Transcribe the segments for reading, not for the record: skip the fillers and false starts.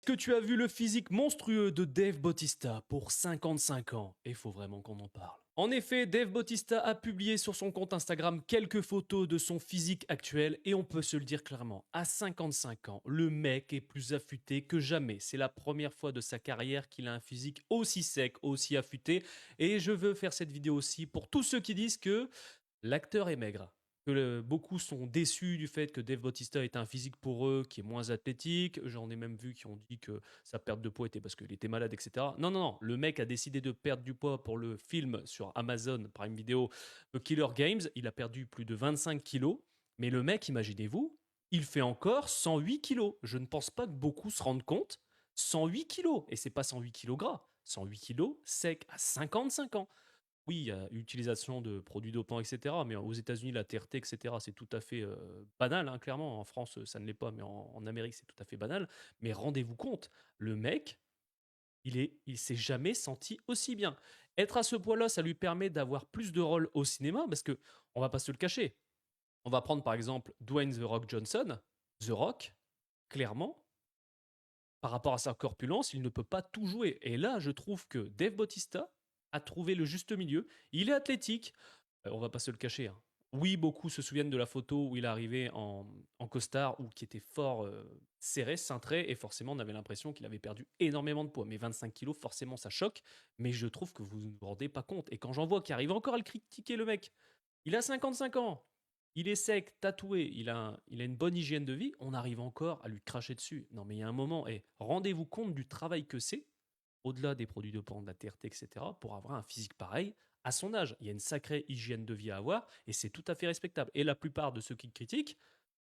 Que tu as vu le physique monstrueux de Dave Bautista pour 55 ans? Et il faut vraiment qu'on en parle. En effet, Dave Bautista a publié sur son compte Instagram quelques photos de son physique actuel et on peut se le dire clairement, à 55 ans, le mec est plus affûté que jamais. C'est la première fois de sa carrière qu'il a un physique aussi sec, aussi affûté et je veux faire cette vidéo aussi pour tous ceux qui disent que l'acteur est maigre. Beaucoup sont déçus du fait que Dave Bautista est un physique pour eux qui est moins athlétique. J'en ai même vu qui ont dit que sa perte de poids était parce qu'il était malade, etc. Non, non, non. Le mec a décidé de perdre du poids pour le film sur Amazon Prime Video, The Killer Games. Il a perdu plus de 25 kilos. Mais le mec, imaginez-vous, il fait encore 108 kilos. Je ne pense pas que beaucoup se rendent compte. 108 kilos. Et c'est pas 108 kilos gras. 108 kilos sec à 55 ans. Oui, il y a utilisation de produits dopants, etc. Mais aux États-Unis, la TRT, etc., c'est tout à fait banal, hein, clairement. En France, ça ne l'est pas, mais en Amérique, c'est tout à fait banal. Mais rendez-vous compte, le mec, il s'est jamais senti aussi bien. Être à ce poids-là, ça lui permet d'avoir plus de rôles au cinéma, parce que on va pas se le cacher. On va prendre par exemple Dwayne The Rock Johnson. The Rock, clairement, par rapport à sa corpulence, il ne peut pas tout jouer. Et là, je trouve que Dave Bautista a trouvé le juste milieu. Il est athlétique, on va pas se le cacher, hein. Oui, beaucoup se souviennent de la photo où il est arrivé en costard ou qui était fort serré, cintré, et forcément on avait l'impression qu'il avait perdu énormément de poids. Mais 25 kilos, forcément ça choque, mais je trouve que vous ne vous rendez pas compte. Et quand j'en vois qui arrive encore à le critiquer, le mec, il a 55 ans, il est sec, tatoué, il a une bonne hygiène de vie, on arrive encore à lui cracher dessus. Non mais il y a un moment, et rendez-vous compte du travail que c'est, au-delà des produits dopants, de la TRT, etc., pour avoir un physique pareil à son âge. Il y a une sacrée hygiène de vie à avoir et c'est tout à fait respectable. Et la plupart de ceux qui le critiquent,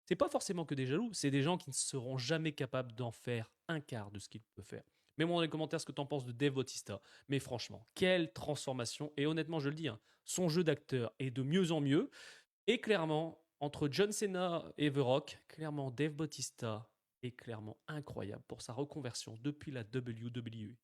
c'est pas forcément que des jaloux, c'est des gens qui ne seront jamais capables d'en faire un quart de ce qu'il peut faire. Mets-moi dans les commentaires ce que tu en penses de Dave Bautista. Mais franchement, quelle transformation. Et honnêtement, je le dis, hein, son jeu d'acteur est de mieux en mieux. Et clairement, entre John Cena et The Rock, clairement, Dave Bautista est clairement incroyable pour sa reconversion depuis la WWE.